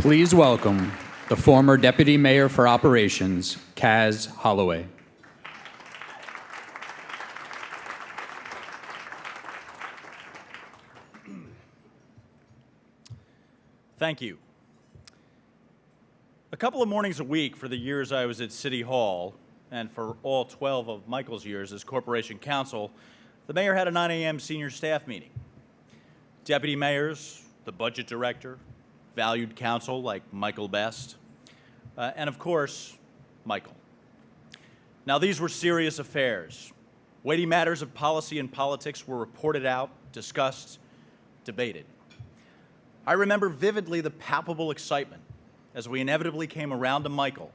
Please welcome the former Deputy Mayor for Operations, Cas Halloway. Thank you. A couple of mornings a week for the years I was at City Hall, and for all 12 of Michael's years as Corporation Counsel, the mayor had a 9 a.m. senior staff meeting. Deputy mayors, the budget director, valued counsel like Michael Best, and of course, Michael. Now, these were serious affairs. Weighty matters of policy and politics were reported out, discussed, debated. I remember vividly the palpable excitement as we inevitably came around to Michael,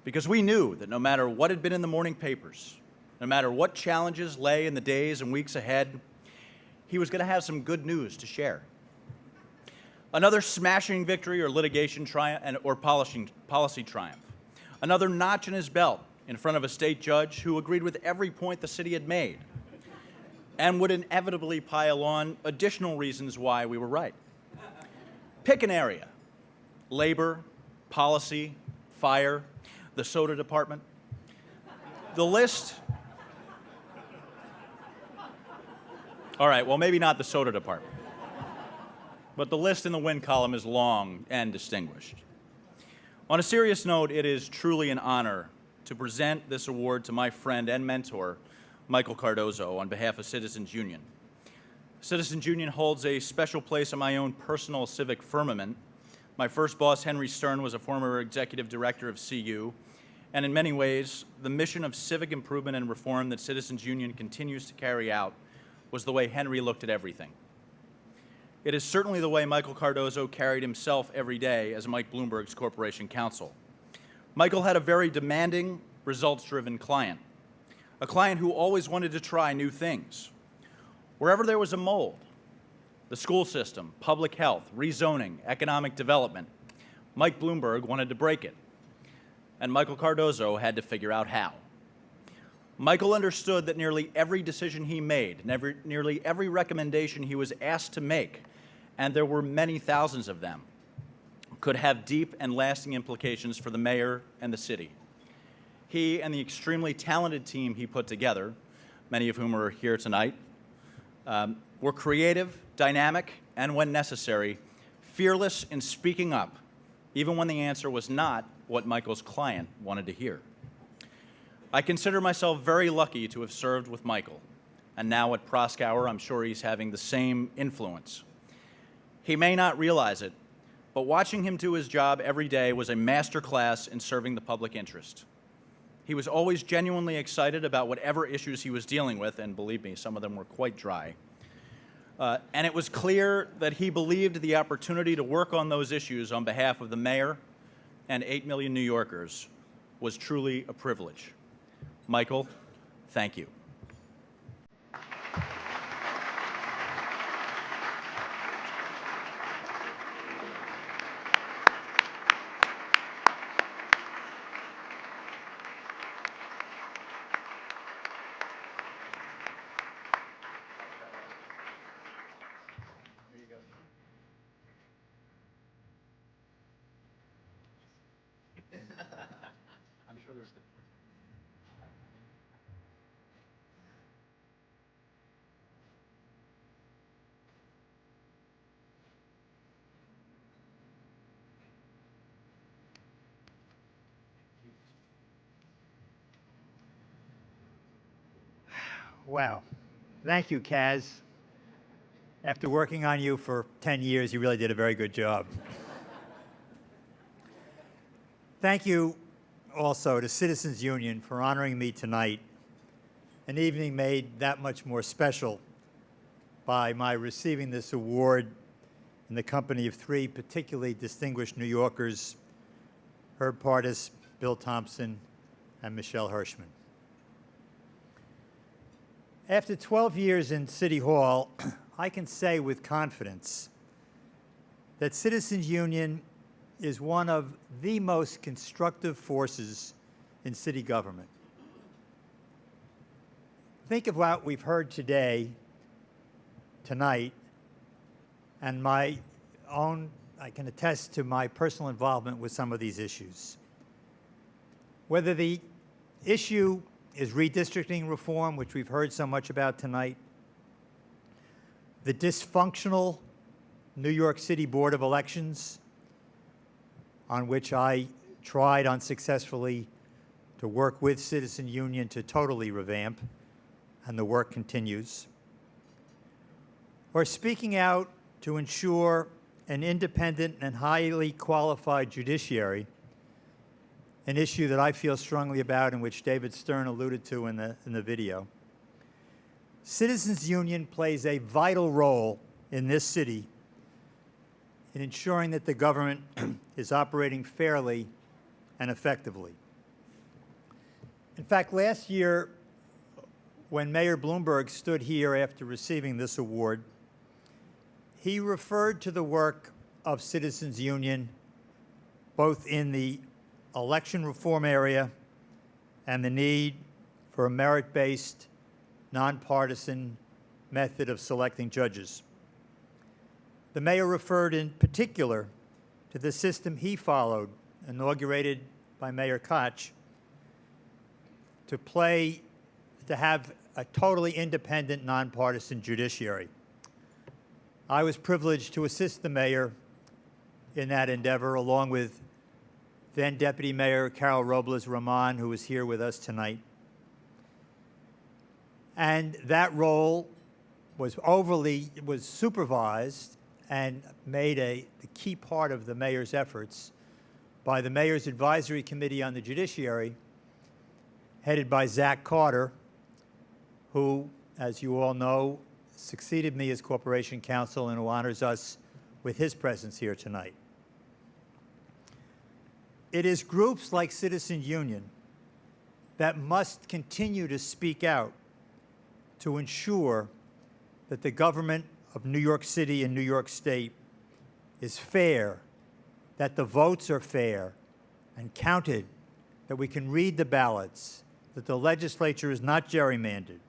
because we knew that no matter what had been in the morning papers, no matter what challenges lay in the days and weeks ahead, he was going to have some good news to share. Another smashing victory or litigation triumph or policy triumph. Another notch in his belt in front of a state judge who agreed with every point the city had made and would inevitably pile on additional reasons why we were right. Pick an area: labor, policy, fire, the soda department. The list. All right, well, maybe not the soda department, but the list in the win column is long and distinguished. On a serious note, it is truly an honor to present this award to my friend and mentor, Michael Cardozo, on behalf of Citizens Union. Citizens Union holds a special place in my own personal civic firmament. My first boss, Henry Stern, was a former executive director of CU, and in many ways, the mission of civic improvement and reform that Citizens Union continues to carry out was the way Henry looked at everything. It is certainly the way Michael Cardozo carried himself every day as Mike Bloomberg's Corporation Counsel. Michael had a very demanding, results-driven client, a client who always wanted to try new things. Wherever there was a mold, the school system, public health, rezoning, economic development, Mike Bloomberg wanted to break it, and Michael Cardozo had to figure out how. Michael understood that nearly every decision he made, nearly every recommendation he was asked to make, and there were many thousands of them, could have deep and lasting implications for the mayor and the city. He and the extremely talented team he put together, many of whom are here tonight, were creative, dynamic, and when necessary, fearless in speaking up, even when the answer was not what Michael's client wanted to hear. I consider myself very lucky to have served with Michael, and now at Proskauer, I'm sure he's having the same influence. He may not realize it, but watching him do his job every day was a master class in serving the public interest. He was always genuinely excited about whatever issues he was dealing with, and believe me, some of them were quite dry. And it was clear that he believed the opportunity to work on those issues on behalf of the mayor and 8 million New Yorkers was truly a privilege. Michael, thank you. I'm sure there's the... Wow. Thank you, Cas. After working on you for 10 years, you really did a very good job. Thank you also to Citizens Union for honoring me tonight, an evening made that much more special by my receiving this award in the company of 3 particularly distinguished New Yorkers, Herb Pardes, Bill Thompson, and Michelle Hirschman. After 12 years in City Hall, I can say with confidence that Citizens Union is one of the most constructive forces in city government. Think of what we've heard today, tonight, and my own I can attest to my personal involvement with some of these issues. Whether the issue is redistricting reform, which we've heard so much about tonight, the dysfunctional New York City Board of Elections, on which I tried unsuccessfully to work with Citizen Union to totally revamp, and the work continues, or speaking out to ensure an independent and highly qualified judiciary, an issue that I feel strongly about and which David Stern alluded to in the video. Citizens Union plays a vital role in this city in ensuring that the government is operating fairly and effectively. In fact, last year, when Mayor Bloomberg stood here after receiving this award, he referred to the work of Citizens Union both in the election reform area and the need for a merit-based, nonpartisan method of selecting judges. The mayor referred in particular to the system he followed, inaugurated by Mayor Koch, to have a totally independent, nonpartisan judiciary. I was privileged to assist the mayor in that endeavor, along with then Deputy Mayor Carol Robles Rahman, who is here with us tonight. And that role was supervised and made the key part of the mayor's efforts by the Mayor's Advisory Committee on the Judiciary, headed by Zach Carter, who, as you all know, succeeded me as Corporation Counsel and who honors us with his presence here tonight. It is groups like Citizens Union that must continue to speak out to ensure that the government of New York City and New York State is fair, that the votes are fair and counted, that we can read the ballots, that the legislature is not gerrymandered,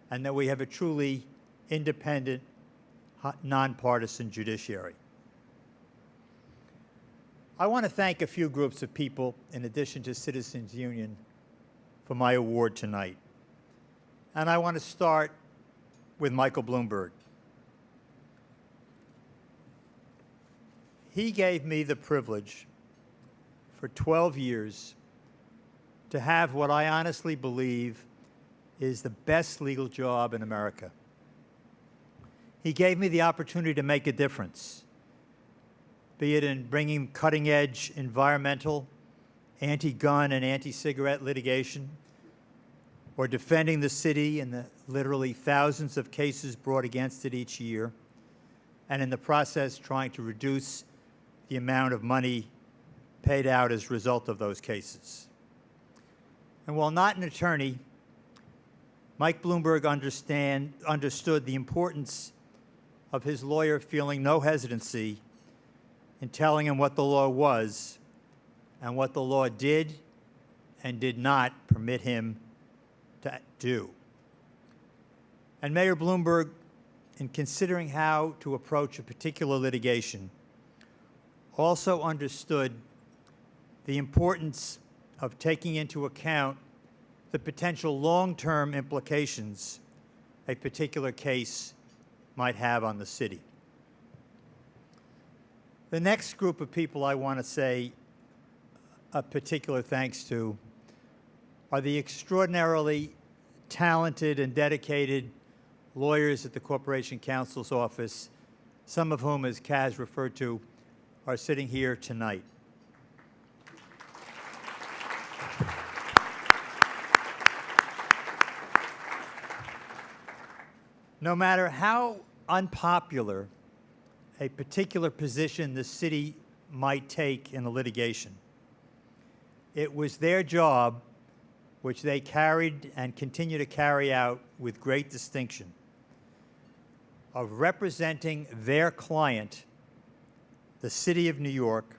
and that we have a truly independent, nonpartisan judiciary. I want to thank a few groups of people, in addition to Citizens Union, for my award tonight. And I want to start with Michael Bloomberg. He gave me the privilege for 12 years to have what I honestly believe is the best legal job in America. He gave me the opportunity to make a difference, be it in bringing cutting-edge environmental, anti-gun, and anti-cigarette litigation, or defending the city in the literally thousands of cases brought against it each year, and in the process trying to reduce the amount of money paid out as a result of those cases. And while not an attorney, Mike Bloomberg understood the importance of his lawyer feeling no hesitancy in telling him what the law was and what the law did and did not permit him to do. And Mayor Bloomberg, in considering how to approach a particular litigation, also understood the importance of taking into account the potential long-term implications a particular case might have on the city. The next group of people I want to say a particular thanks to are the extraordinarily talented and dedicated lawyers at the Corporation Counsel's office, some of whom, as Cas referred to, are sitting here tonight. No matter how unpopular a particular position the city might take in a litigation, it was their job, which they carried and continue to carry out with great distinction, of representing their client, the City of New York,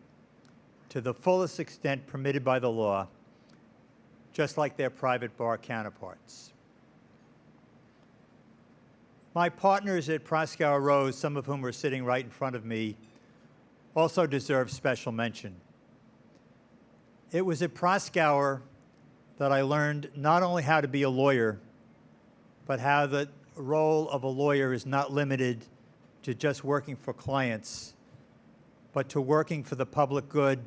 to the fullest extent permitted by the law, just like their private bar counterparts. My partners at Proskauer Rose, some of whom are sitting right in front of me, also deserves special mention. It was at Proskauer that I learned not only how to be a lawyer, but how the role of a lawyer is not limited to just working for clients, but to working for the public good,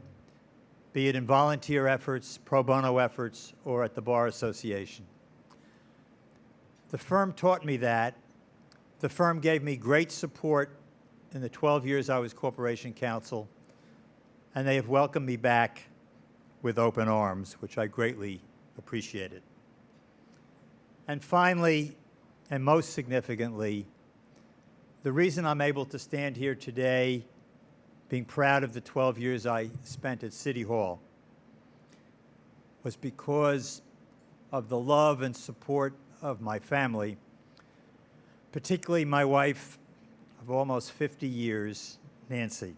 be it in volunteer efforts, pro bono efforts, or at the Bar Association. The firm taught me that. The firm gave me great support in the 12 years I was corporation counsel, and they have welcomed me back with open arms, which I greatly appreciated. And finally, and most significantly, the reason I'm able to stand here today, being proud of the 12 years I spent at City Hall, was because of the love and support of my family, particularly my wife of almost 50 years, Nancy.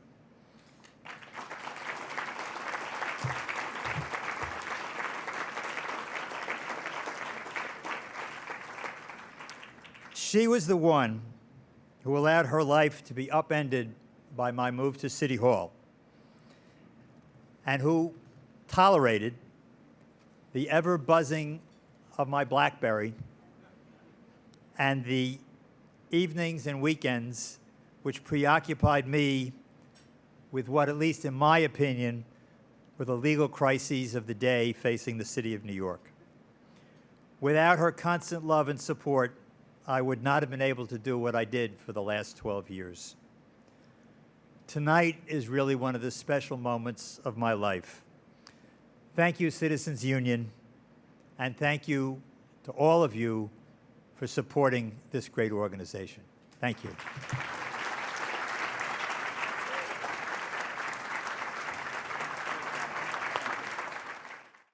She was the one who allowed her life to be upended by my move to City Hall, and who tolerated the ever buzzing of my BlackBerry and the evenings and weekends which preoccupied me with what, at least in my opinion, were the legal crises of the day facing the city of New York. Without her constant love and support, I would not have been able to do what I did for the last 12 years. Tonight is really one of the special moments of my life. Thank you, Citizens Union, and thank you to all of you for supporting this great organization. Thank you.